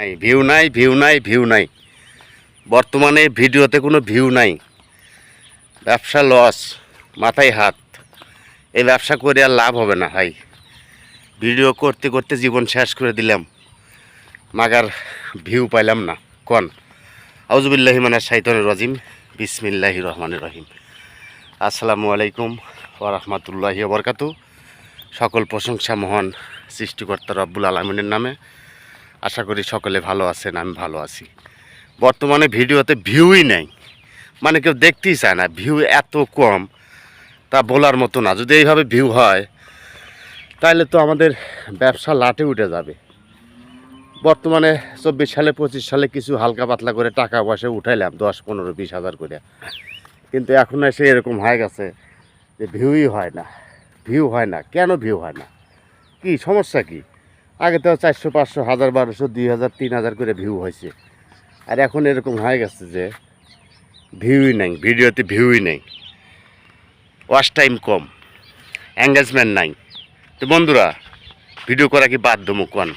নাই ভিউ নাই ভিউ নাই ভিউ নাই বর্তমানে ভিডিওতে কোনো ভিউ নাই। ব্যবসা লস, মাথায় হাত। এই ব্যবসা করে আর লাভ হবে না ভাই। ভিডিও করতে করতে জীবন শেষ করে দিলাম, মাগার ভিউ পাইলাম না। কোন আউযুবিল্লাহি মিনাশ শাইতানির রাজিম, বিসমিল্লাহির রহমানির রহিম। আসসালামু আলাইকুম ওয়া রাহমাতুল্লাহি ওয়া বারাকাতুহু। সকল প্রশংসা মহান সৃষ্টিকর্তা রব্বুল আলামিনের নামে। আশা করি সকলে ভালো আছেন, আমি ভালো আছি। বর্তমানে ভিডিওতে ভিউই নেই, মানে কেউ দেখতেই চায় না। ভিউ এত কম, তা বলার মতো না। যদি এইভাবে ভিউ হয় তাহলে তো আমাদের ব্যবসা লাটে উঠে যাবে। বর্তমানে 24 সালে 25 সালে কিছু হালকা পাতলা করে টাকা পয়সা উঠাইলাম 10, 15, 20 হাজার করে, কিন্তু এখন এসে এরকম হয়ে গেছে যে ভিউই হয় না। ভিউ হয় না কেন? ভিউ হয় না, কি সমস্যা কি? আগে তো 400, 500, 1000, 1200, 2000, 3000 করে ভিউ হয়েছে, আর এখন এরকম হয়ে গেছে যে ভিউই নেই। ভিডিওতে ভিউই নেই, ওয়াচ টাইম কম, এঙ্গেজমেন্ট নাই। তো বন্ধুরা, ভিডিও করা কি বাধ্যমূলক? কোন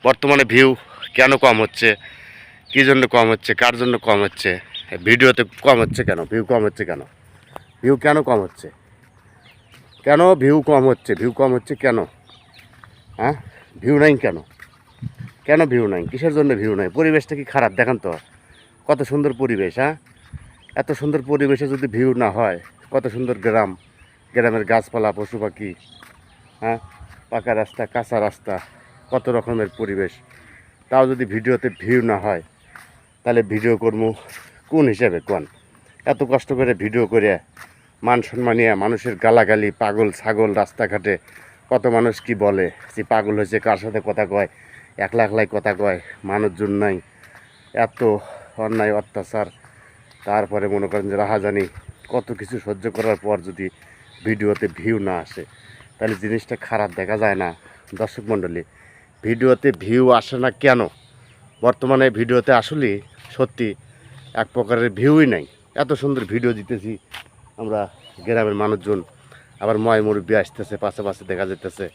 বর্তমানে ভিউ কেন কম হচ্ছে? কী জন্য কম হচ্ছে? কার জন্য কম হচ্ছে? ভিডিওতে কম হচ্ছে কেন? ভিউ কম হচ্ছে কেন? ভিউ কেন কম হচ্ছে? কেন ভিউ কম হচ্ছে? ভিউ কম হচ্ছে কেন? হ্যাঁ, ভিউ নাই কেন? কেন ভিউ নাই? কিসের জন্য ভিউ নাই? পরিবেশটা কি খারাপ? দেখেন তো, কত সুন্দর পরিবেশ। হ্যাঁ, এত সুন্দর পরিবেশে যদি ভিউ না হয়, কত সুন্দর গ্রাম, গ্রামের গাছপালা, পশু পাখি, হ্যাঁ, পাকা রাস্তা, কাঁচা রাস্তা, কত রকমের পরিবেশ, তাও যদি ভিডিওতে ভিউ না হয় তাহলে ভিডিও করবো কোন হিসাবে? কোন এত কষ্ট করে ভিডিও করে মান সম্মানিয়া মানুষের গালাগালি, পাগল ছাগল, রাস্তাঘাটে কত মানুষ কি বলে যে পাগল হয়েছে, কার সাথে কথা কয়, একলা একলাই কথা কয়, মানুষজন নাই, এত অন্যায় অত্যাচার, তারপরে মনে করেন যে রাহাজানি, কত কিছু সহ্য করার পর যদি ভিডিওতে ভিউ না আসে তাহলে জিনিসটা খারাপ দেখা যায় না? দর্শক মণ্ডলী, ভিডিওতে ভিউ আসে না কেন? বর্তমানে ভিডিওতে আসলে সত্যি এক প্রকারের ভিউই নাই। এত সুন্দর ভিডিও দিতেছি আমরা, গ্রামের মানুষজন, আবার ময় মুরব্বী আসতেছে, পাশে পাশে দেখা যেতেছে,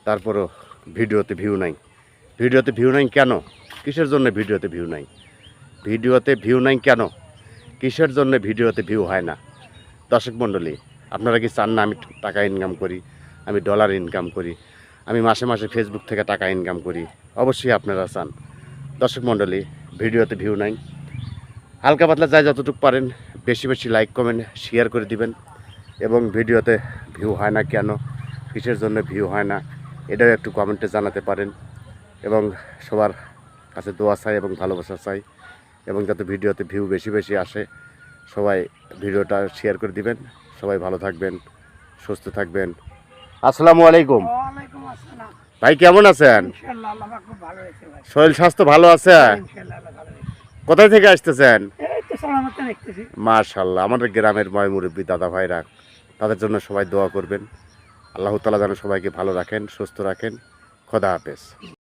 তারপরও ভিডিওতে ভিউ নাই। ভিডিওতে ভিউ নাই কেন? কিসের জন্য ভিডিওতে ভিউ নাই? ভিডিওতে ভিউ নাই কেন? কিসের জন্য ভিডিওতে ভিউ হয় না? দর্শক মণ্ডলী, আপনারা কি চান না আমি টাকা ইনকাম করি, আমি ডলার ইনকাম করি, আমি মাসে মাসে ফেসবুক থেকে টাকা ইনকাম করি? অবশ্যই আপনারা চান। দর্শক মণ্ডলী, ভিডিওতে ভিউ নাই, হালকা পাতলা যাই যতটুকু পারেন বেশি বেশি লাইক কমেন্ট শেয়ার করে দিবেন। এবং ভিডিওতে ভিউ হয় না কেন, কিসের জন্য ভিউ হয় না, এটাও একটু কমেন্টে জানাতে পারেন। এবং সবার কাছে দোয়া চাই এবং ভালোবাসা চাই, এবং যাতে ভিডিওতে ভিউ বেশি বেশি আসে। সবাই ভিডিওটা শেয়ার করে দিবেন। সবাই ভালো থাকবেন, সুস্থ থাকবেন। আসসালামু আলাইকুম। ভাই কেমন আছেন? শরীর স্বাস্থ্য ভালো আছে? কোথায় থেকে আসতেছেন? মাশাআল্লাহ, আমাদের গ্রামের ময় মুরব্বী দাদা ভাইরা, তাদের জন্য সবাই দোয়া করবেন। আল্লাহ তাআলা যেন সবাইকে ভালো রাখেন, সুস্থ রাখেন। খোদা হাফেজ।